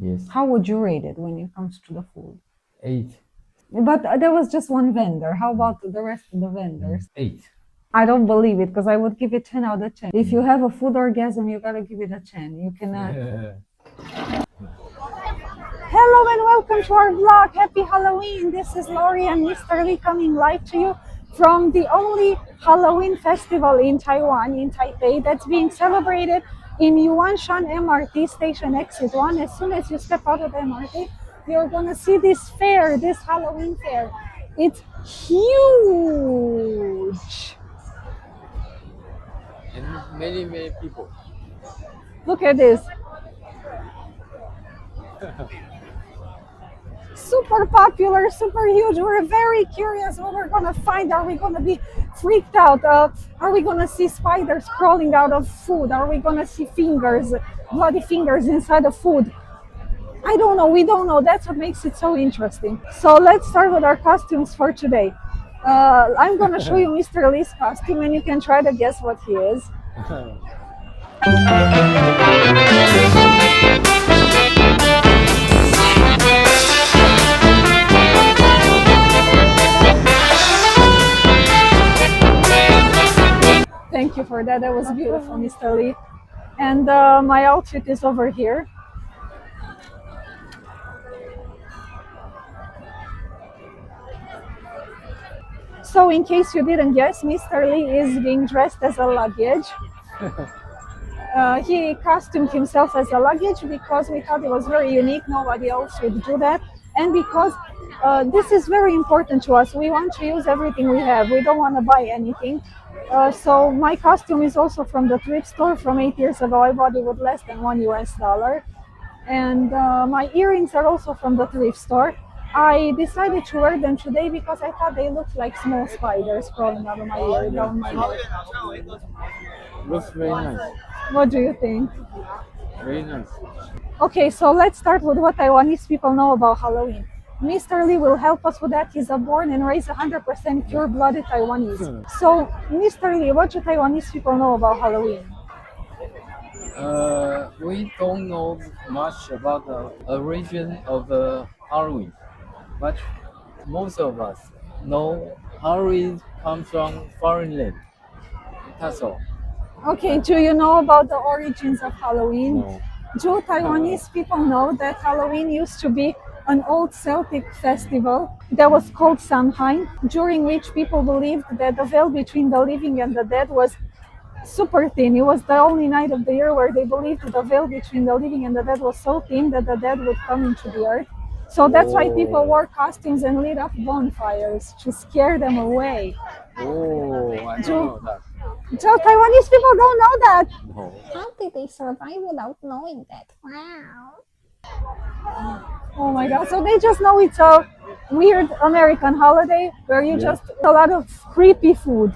Yes. How would you rate it when it comes to the food? 8. But there was just one vendor. How about the rest of the vendors? 8. I don't believe it because I would give it 10 out of 10. If you have a food orgasm, you gotta give it a 10. You cannot. Hello and welcome to our vlog. Happy Halloween. This is Lori and Mr. Lee coming live to you from the only Halloween festival in Taiwan, in Taipei, that's being celebrated in Yuanshan MRT station exit 1. As soon as you step out of the MRT, you're gonna see this fair, this Halloween fair. It's huge. And many people. Look at this. Super popular, super huge. We're very curious what we're gonna find. Are we gonna be freaked out? Are we gonna see spiders crawling out of food? Are we gonna see fingers, bloody fingers inside of food? I don't know. We don't know. That's what makes it so interesting. So let's start with our costumes for today. I'm gonna show you Mr. Lee's costume, and you can try to guess what he is. Thank you for that. That was beautiful, Mr. Lee. And my outfit is over here. So in case you didn't guess, Mr. Lee is being dressed as a luggage. He costumed himself as a luggage because we thought it was very unique. Nobody else would do that. And because this is very important to us. We want to use everything we have. We don't want to buy anything. So my costume is also from the thrift store from 8 years ago. I bought it with less than $1 US. And my earrings are also from the thrift store. I decided to wear them today because I thought they looked like small spiders crawling out of my ear, down my ear. Looks very nice. What do you think? Very nice. Okay, so let's start with what Taiwanese people know about Halloween. Mr. Lee will help us with that. He's a born and raised 100% pure-blooded Taiwanese. So, Mr. Lee, what do Taiwanese people know about Halloween? We don't know much about the origin of the Halloween, but most of us know Halloween comes from foreign land. That's all. Okay, do you know about the origins of Halloween? No. Do Taiwanese people know that Halloween used to be an old Celtic festival that was called Samhain, during which people believed that the veil between the living and the dead was super thin. It was the only night of the year where they believed the veil between the living and the dead was so thin that the dead would come into the earth. So that's why people wore costumes and lit up bonfires to scare them away. Oh, I don't know that. So Taiwanese people don't know that. No. How did they survive without knowing that? Wow. Oh my god, so they just know it's a weird American holiday where you just eat a lot of creepy food.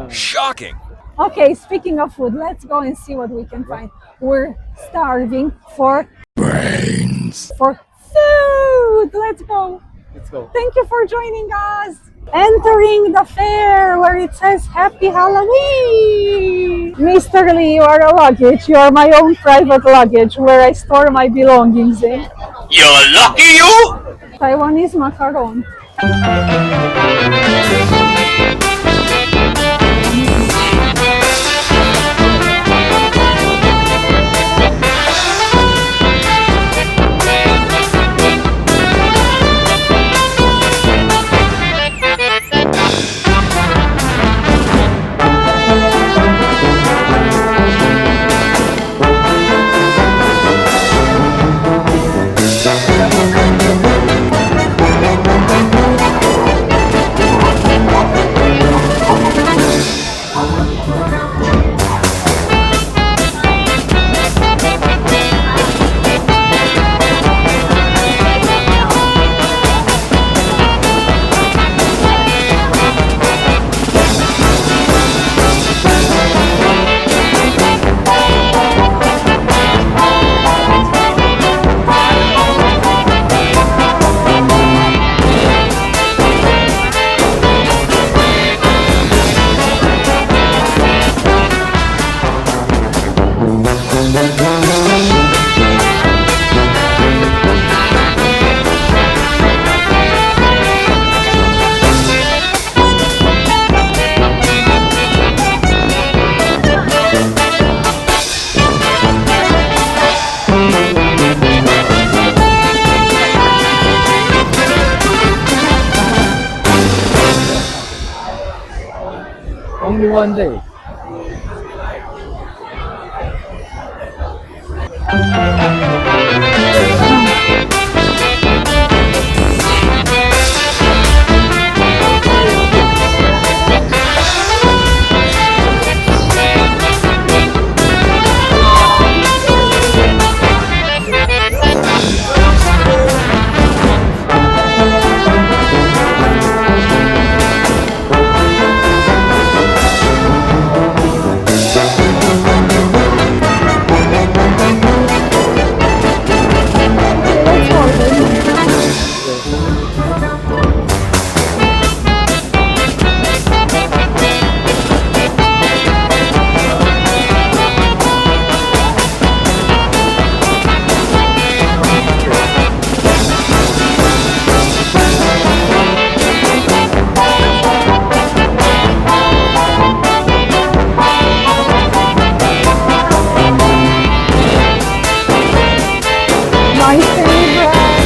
Shocking! Okay, speaking of food, let's go and see what we can find. We're starving for Brains! for food. Let's go. Let's go. Thank you for joining us. Entering the fair where it says Happy Halloween. Mr. Lee, you are a luggage. You are my own private luggage where I store my belongings in. You're lucky you! Taiwanese macaron. one day. Let's order. My favorite.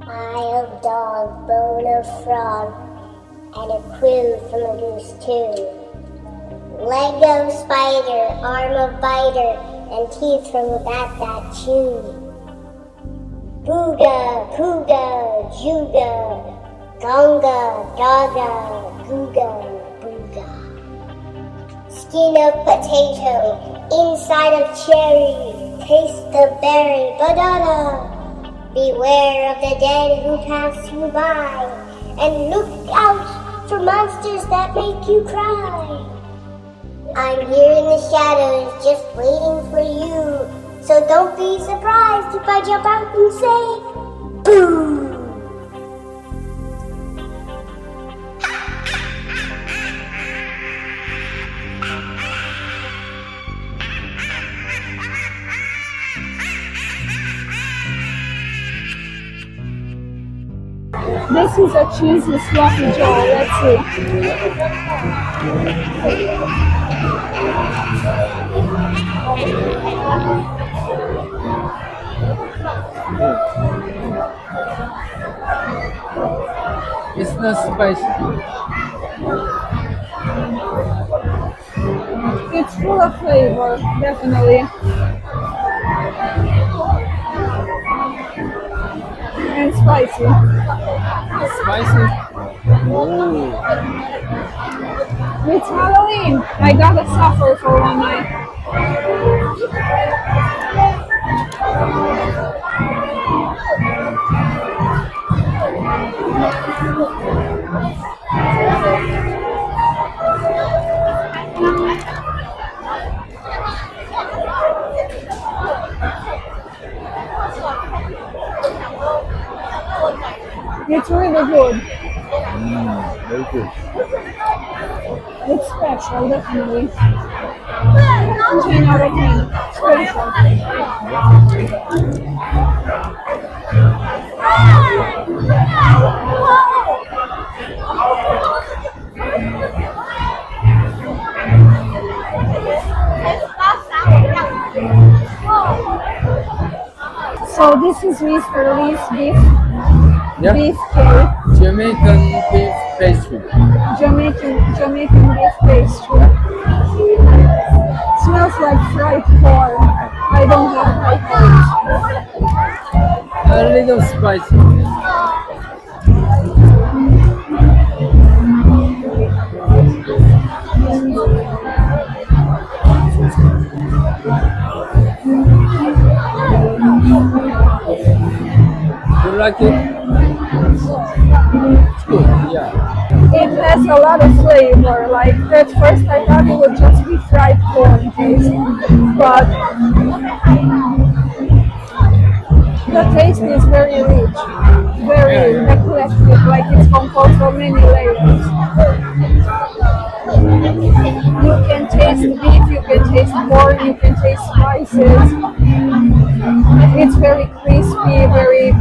Eye of dog, bone of frog, and a quill from a goose too. Leg of spider, arm of biter, and teeth from a bat that chew. Booga, pooga, juga, gonga, gaga, googa, booga. Skin of potato, inside of cherry, taste the berry, banana. Beware of the dead who pass you by, and look out for monsters that make you cry. I'm here in the shadows just waiting for you, so don't be surprised if I jump out and say, boo! This is a cheesy sloppy joe. Let's see. It's not spicy. It's full of flavor, definitely. And spicy. Spicy? Oh. It's Halloween. I gotta suffer for one night. It's really good. Very good. It's special, definitely. 10 out of 10. Special. So this is Mr. Lee's beef Yeah. beef curry. Jamaican beef pastry. Jamaican beef pastry. Smells like fried corn. I don't have fried corn. A little spicy. You like it? It's good, yeah. It has a lot of flavor. Like at first I thought it would just be fried corn taste, but the taste is very rich, very eclectic, like it's composed of many layers. You can taste beef, you can taste corn, you can taste spices. It's very crispy, very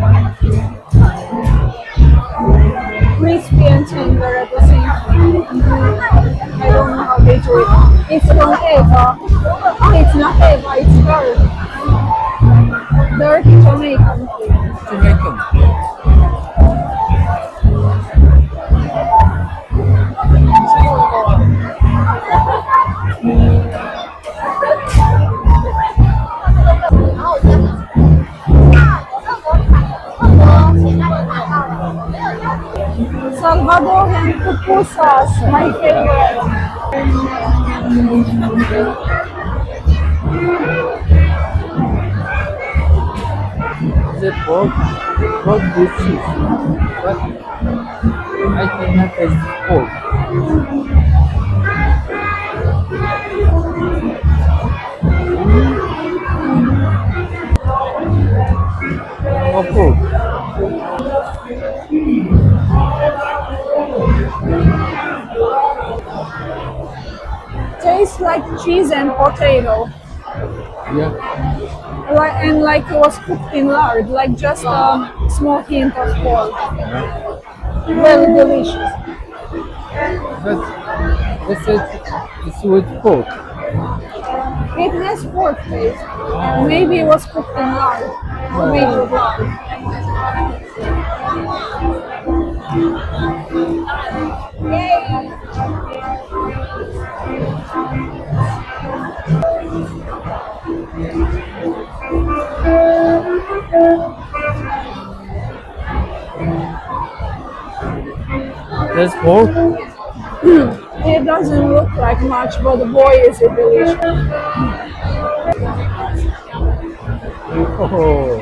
crispy and tender at the same time. I don't know how they do it. It's from Eva. Oh, it's not Eva, it's Dirt. Dirty Jamaican. Jamaican. Salvadorian pupusas, my favorite. Is it pork? Pork with cheese. But I cannot taste pork. No pork. Tastes like cheese and potato. Yeah. And like it was cooked in lard, like just a small hint of pork. Very delicious. But they said it's with pork. It has pork taste. Maybe it was cooked in lard. Or made with lard. There's pork. It doesn't look like much, but boy is it delicious. Oh.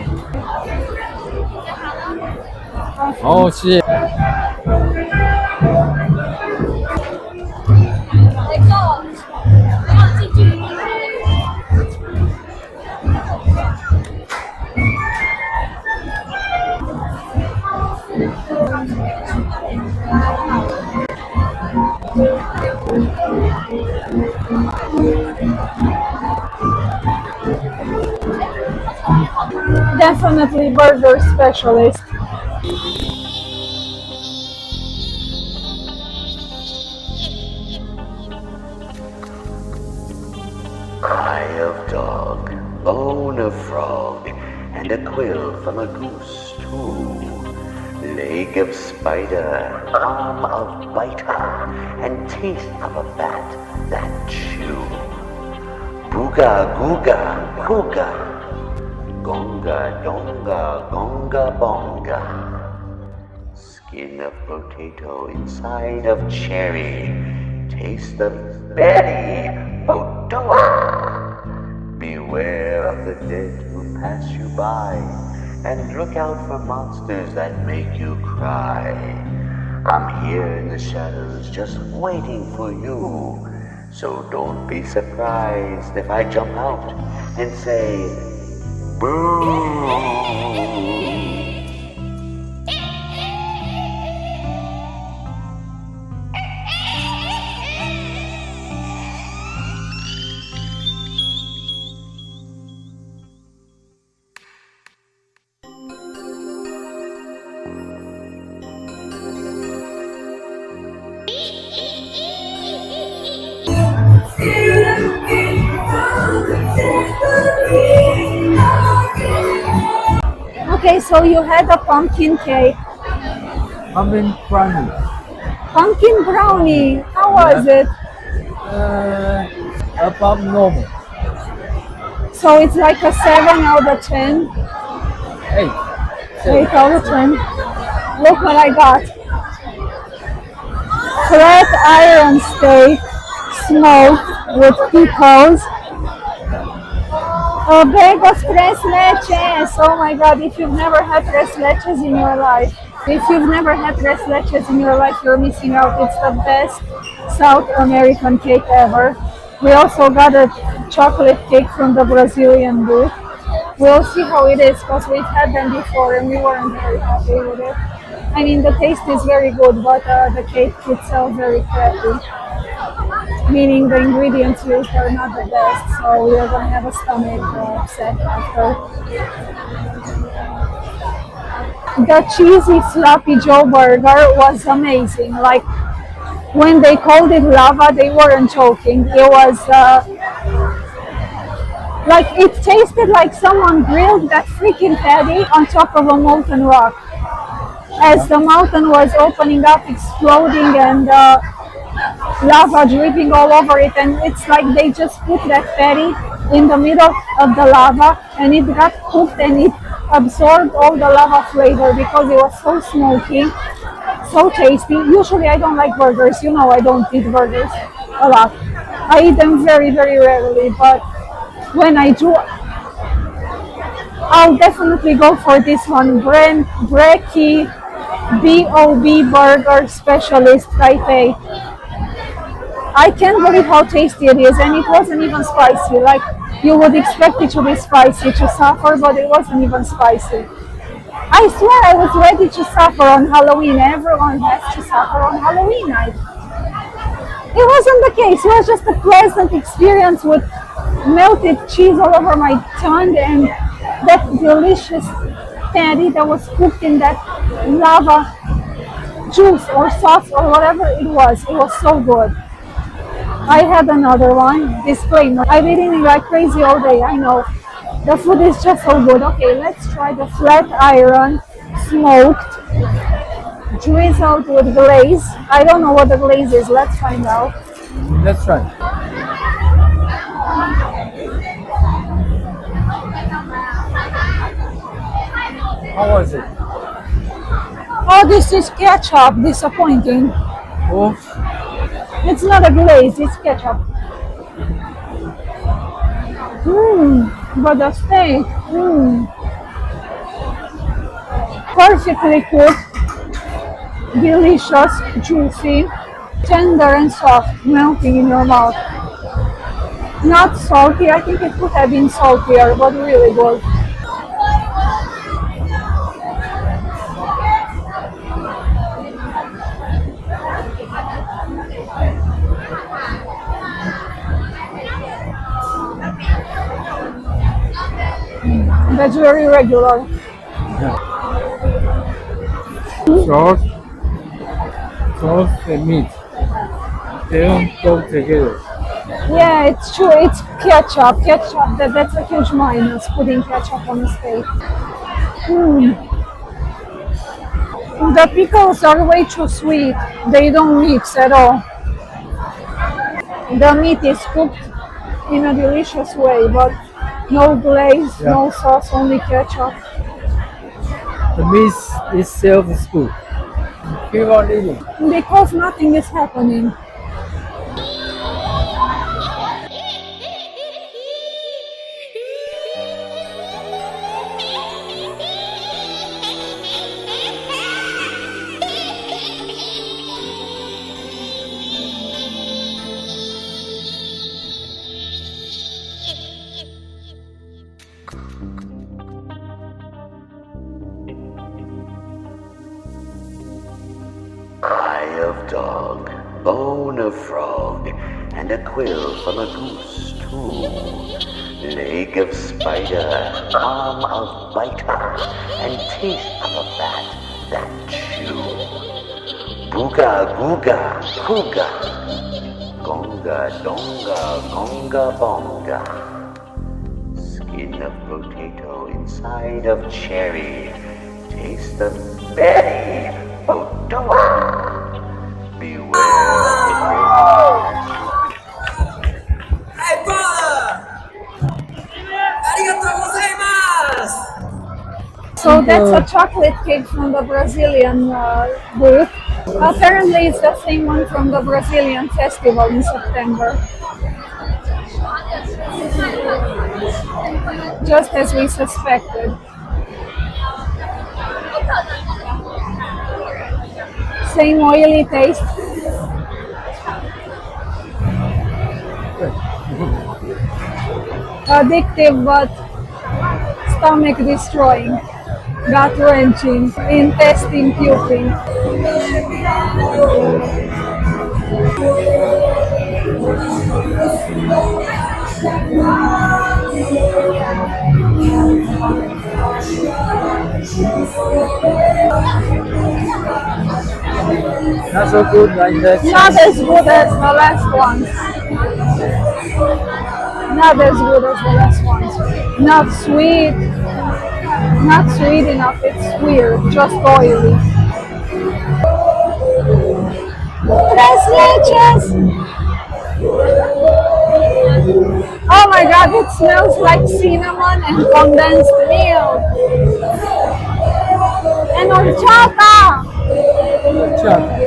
Oh shit. Definitely burger specialist. Eye of dog, bone of frog, and a quill from a goose too. Leg of spider, arm of biter, and teeth of a bat that chew. Booga googa googa. Gonga donga gonga bonga. Skin of potato inside of cherry. Taste of berry. Otoa. Beware of the dead who pass you by, and look out for monsters that make you cry. I'm here in the shadows just waiting for you. So don't be surprised if I jump out and say, boo! Okay, so you had a pumpkin cake. pumpkin brownie. Pumpkin brownie. How was it? Above normal. So it's like a 7 out of 10. 8. 8 out of 10. Look what I got. Flat iron steak, smoked with pickles. A bag of tres leches. Oh my god, if you've never had tres leches in your life, you're missing out. It's the best South American cake ever. We also got a chocolate cake from the Brazilian booth. We'll see how it is because we've had them before and we weren't very happy with it. I mean, the taste is very good, but the cake itself very crappy. Meaning the ingredients used are not the best, so we are going to have a stomach upset after. The cheesy sloppy Joe burger was amazing. Like when they called it lava, they weren't joking. It was like it tasted like someone grilled that freaking patty on top of a molten rock. As the mountain was opening up, exploding, and lava dripping all over it, and it's like they just put that patty in the middle of the lava and it got cooked and it absorbed all the lava flavor because it was so smoky, so tasty. Usually I don't like burgers, you know I don't eat burgers a lot. I eat them very, very rarely, but when I do, I'll definitely go for this one. Brekkie B.O.B. Burger Specialist Taipei. I can't believe how tasty it is, and it wasn't even spicy. Like you would expect it to be spicy to suffer, but it wasn't even spicy. I swear I was ready to suffer on Halloween. Everyone has to suffer on Halloween night. It wasn't the case. It was just a pleasant experience with melted cheese all over my tongue and that delicious patty that was cooked in that lava juice or sauce or whatever it was. It was so good. I had another one, disclaimer. I've been eating like crazy all day, I know. The food is just so good. Okay, let's try the flat iron smoked, drizzled with glaze. I don't know what the glaze is, let's find out. Let's try. How was it? Oh, this is ketchup, disappointing. Oh, It's not a glaze, it's ketchup. But the steak, perfectly cooked, delicious, juicy, tender and soft, melting in your mouth. Not salty, I think it could have been saltier, but really good. That's very regular. sauce and meat. They don't go together. Yeah, it's true. It's ketchup. That's a huge minus, putting ketchup on a steak. The pickles are way too sweet. They don't mix at all. The meat is cooked in a delicious way, but no glaze, no sauce, only ketchup. The meat itself is good. Keep on eating. Because nothing is happening. Eye of dog, bone of frog, and a quill from a goose too. Leg of spider, arm of biter, and teeth of a bat that chew. Booga googa hooga, gonga donga gonga bonga. Skin of potato inside of cherry, taste of berry. Oh, Beware of the reindeer. Hey, brother! Arigatou gozaimasu! So that's a chocolate cake from the Brazilian booth. Apparently, it's the same one from the Brazilian festival in September. Just as we suspected. Same oily taste. Addictive but stomach destroying, gut wrenching, intestine puking. Not so good like that. Not as good as the last ones. Not as good as the last ones. Not sweet. Not sweet enough. It's weird. Just oily. Tres leches! Oh my god, it smells like cinnamon and condensed milk. And horchata! Chocolate.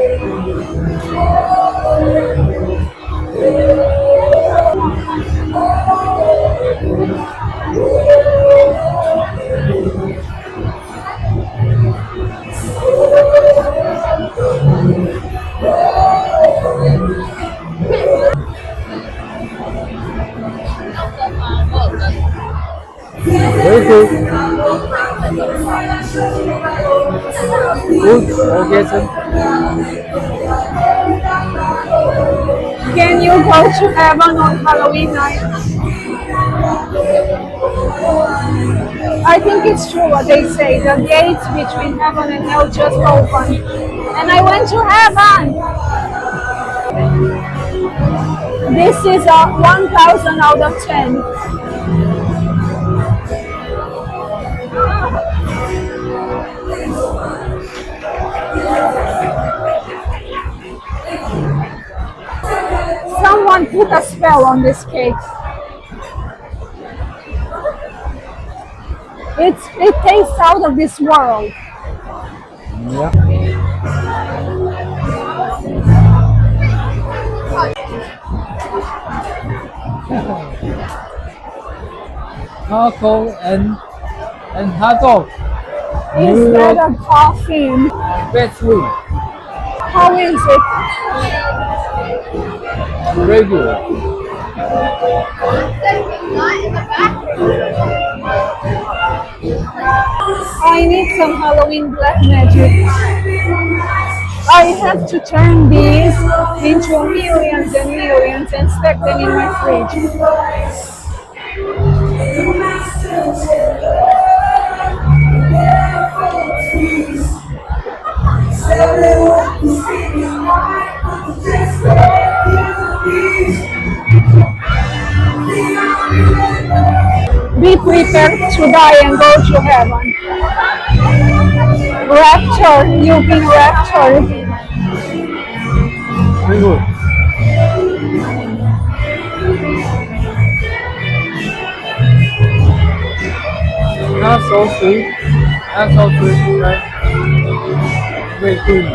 Very good. Good occasion. Can you go to heaven on Halloween night? I think it's true what they say. The gates between heaven and hell just opened. And I went to heaven! This is a 1000 out of 10. Someone put a spell on this cake. It tastes out of this world. Yeah. Taco and hot dog. New Instead York of coffee. best food. How is it? Very good. I need some Halloween black magic. I have to turn these into millions and millions and stack them in my fridge. Be prepared to die and go to heaven. Rapture, you've been raptured. Very good. Not so sweet. Not so sweet, right? Very good.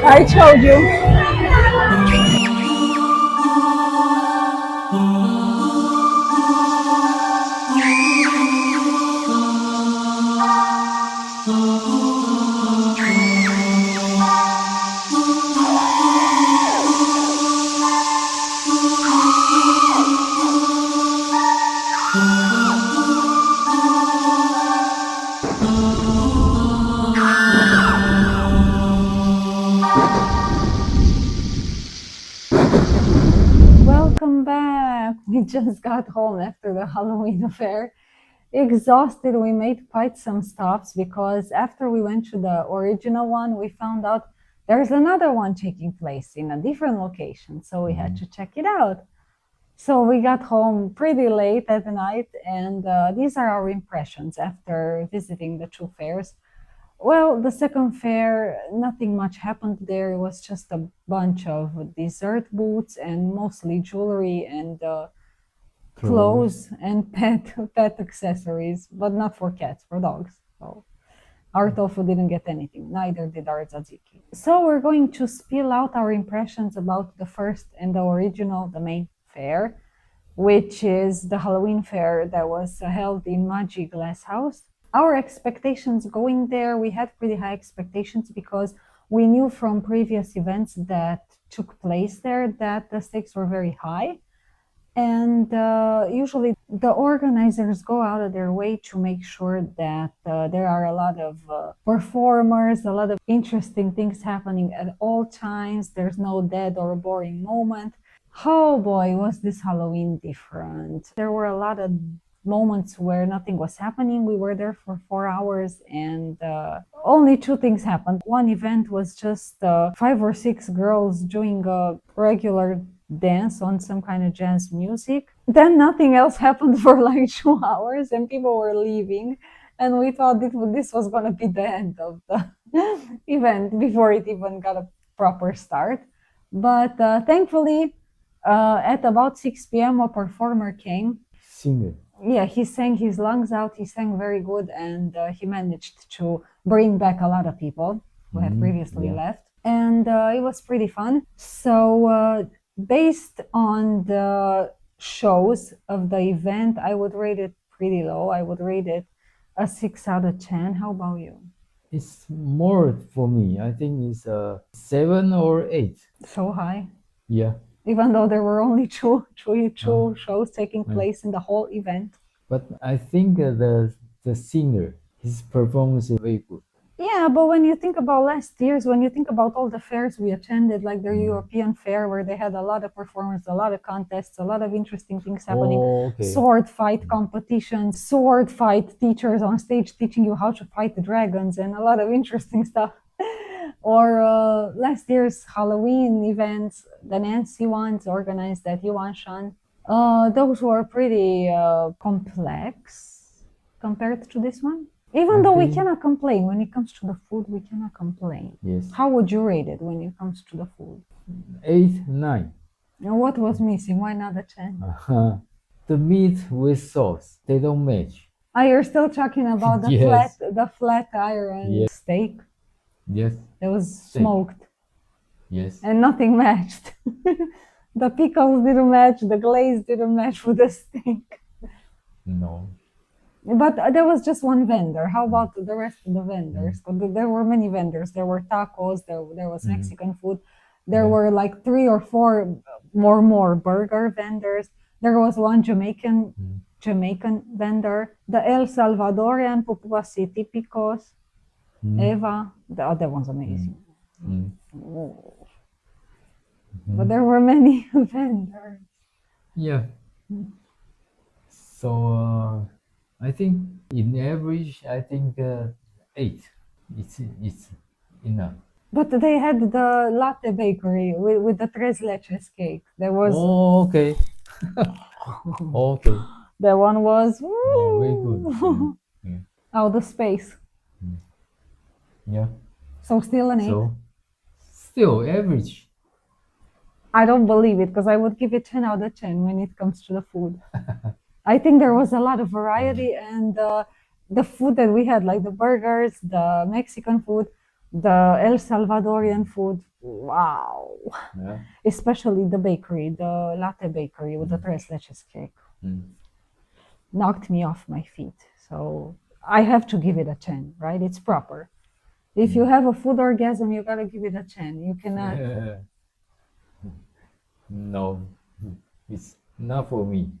I told you. Welcome back. We just got home after the Halloween affair. exhausted. We made quite some stops because after we went to the original one, we found out there's another one taking place in a different location. So we had to check it out. So we got home pretty late at night, and these are our impressions after visiting the two fairs. Well, the second fair, nothing much happened there. It was just a bunch of dessert booths and mostly jewelry and clothes and pet accessories, but not for cats, for dogs. So our tofu didn't get anything, neither did our tzatziki. So we're going to spill out our impressions about the first and the original, the main fair, which is the Halloween fair that was held in Maji Glasshouse. Our expectations going there, we had pretty high expectations because we knew from previous events that took place there that the stakes were very high. And usually the organizers go out of their way to make sure that there are a lot of performers, a lot of interesting things happening at all times. There's no dead or boring moment. Oh boy, was this Halloween different. There were a lot of moments where nothing was happening. We were there for 4 hours and only two things happened. One event was just 5 or 6 girls doing a regular dance on some kind of jazz music. Then nothing else happened for like 2 hours and people were leaving. And we thought this was going to be the end of the event before it even got a proper start. But thankfully, at about 6 p.m., a performer came. Singer. Yeah, he sang his lungs out. He sang very good, and he managed to bring back a lot of people who had previously left. And it was pretty fun. So based on the shows of the event, I would rate it pretty low. I would rate it a 6 out of 10. How about you? It's more for me. I think it's a 7 or 8. So high? Yeah. Even though there were only two shows taking place in the whole event. But I think the singer, his performance is very good. Yeah, but when you think about last year's, when you think about all the fairs we attended, like the European fair where they had a lot of performers, a lot of contests, a lot of interesting things happening, sword fight competitions, sword fight teachers on stage teaching you how to fight the dragons, and a lot of interesting stuff. Or last year's Halloween events, the Nancy ones organized at Yuanshan, those were pretty complex compared to this one. Even though we cannot complain when it comes to the food, we cannot complain. Yes. How would you rate it when it comes to the food? 8, 9. And what was missing? Why not a 10? The meat with sauce, they don't match. You're still talking about the Yes. flat iron steak Yes. that was smoked Yes. and nothing matched. The pickles didn't match, the glaze didn't match with the steak. No. But there was just one vendor. How about the rest of the vendors? There were many vendors. There were tacos, there was Mexican food. There were like 3 or 4 more burger vendors. There was one Jamaican vendor. The El Salvadorian pupuasi típicos. Eva, that one's amazing. But there were many vendors. Yeah. So I think in average, I think 8. It's enough. But they had the latte bakery with the tres leches cake. There was okay. Okay. that one was Very good. Yeah. out of space. Yeah. So still an 8. So still average. I don't believe it because I would give it 10 out of 10 when it comes to the food. I think there was a lot of variety, and the food that we had, like the burgers, the Mexican food, the El Salvadorian food, wow. Yeah. Especially the bakery, the latte bakery with the tres leches cake. Knocked me off my feet. So I have to give it a 10, right? It's proper. If you have a food orgasm, you gotta give it a 10. You cannot. No, it's not for me.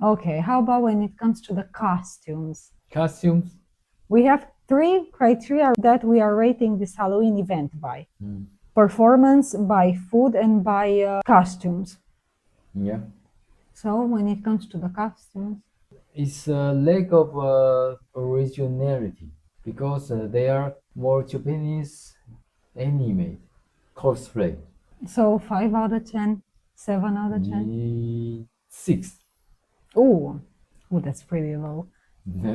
Okay, how about when it comes to the costumes? Costumes? We have 3 criteria that we are rating this Halloween event by. Performance, by food, and by costumes. Yeah. So when it comes to the costumes, It's a lack of originality because they are more Japanese anime cosplay. So 5 out of 10, 7 out of 10. 6. Oh, that's pretty low.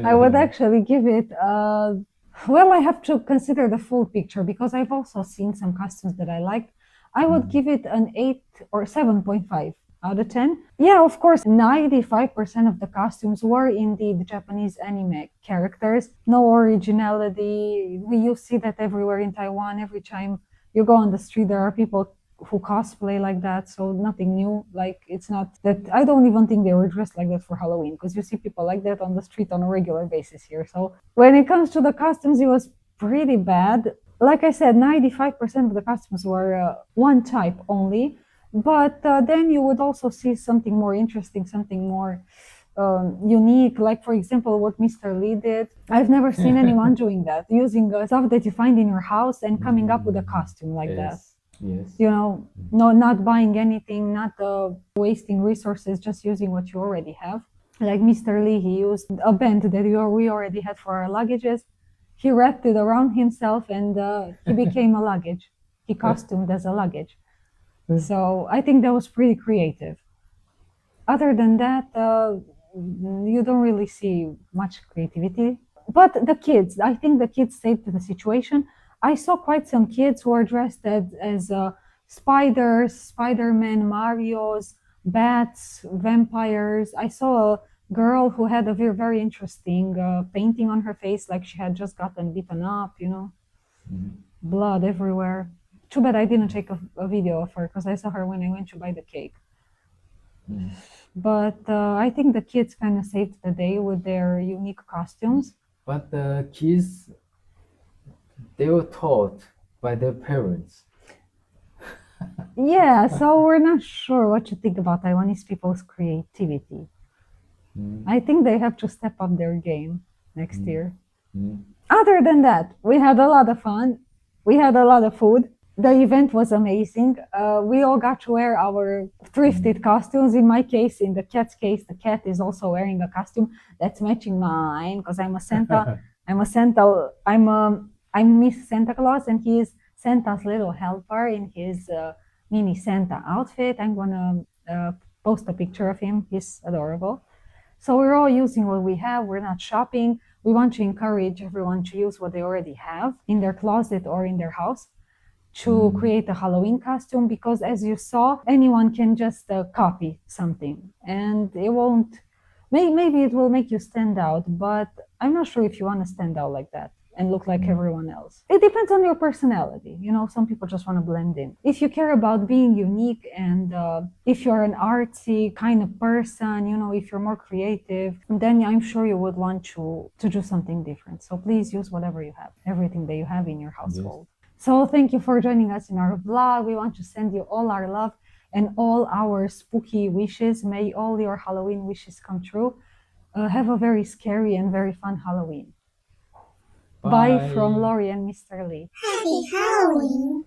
I would actually give it well, I have to consider the full picture because I've also seen some costumes that I liked. I would give it an 8 or 7.5 out of 10. Yeah, of course, 95% of the costumes were indeed Japanese anime characters. No originality. You see that everywhere in Taiwan. Every time you go on the street, there are people who cosplay like that, so nothing new. Like, it's not that, I don't even think they were dressed like that for Halloween, because you see people like that on the street on a regular basis here. So when it comes to the costumes, it was pretty bad. Like I said, 95% of the costumes were one type only, but then you would also see something more interesting, something more unique, like for example what Mr. Lee did. I've never seen anyone doing that, using stuff that you find in your house and coming up with a costume like that. Yes. You know, no, not buying anything, not wasting resources, just using what you already have. Like Mr. Lee, he used a band that we already had for our luggages. He wrapped it around himself and he became a luggage. He costumed as a luggage. So I think that was pretty creative. Other than that, you don't really see much creativity. But the kids, I think the kids saved the situation. I saw quite some kids who are dressed as spiders, Spider-Man, Mario's, bats, vampires. I saw a girl who had a very, very interesting painting on her face, like she had just gotten beaten up, you know, blood everywhere. Too bad I didn't take a video of her because I saw her when I went to buy the cake. But I think the kids kind of saved the day with their unique costumes. But the kids, they were taught by their parents. Yeah, so we're not sure what to think about Taiwanese people's creativity. I think they have to step up their game next year. Other than that, we had a lot of fun. We had a lot of food. The event was amazing. We all got to wear our thrifted costumes. In my case, in the cat's case, the cat is also wearing a costume that's matching mine because I'm a Santa. I'm Miss Santa Claus, and he is Santa's little helper in his mini Santa outfit. I'm gonna post a picture of him. He's adorable. So we're all using what we have. We're not shopping. We want to encourage everyone to use what they already have in their closet or in their house to create a Halloween costume, because as you saw, anyone can just copy something and it won't, maybe it will make you stand out, but I'm not sure if you want to stand out like that and look like everyone else. It depends on your personality. You know, some people just want to blend in. If you care about being unique and if you're an artsy kind of person, you know, if you're more creative, then I'm sure you would want to do something different. So please use whatever you have, everything that you have in your household. So thank you for joining us in our vlog. We want to send you all our love and all our spooky wishes. May all your Halloween wishes come true. Have a very scary and very fun Halloween. Bye from Lori and Mr. Lee. Happy Halloween!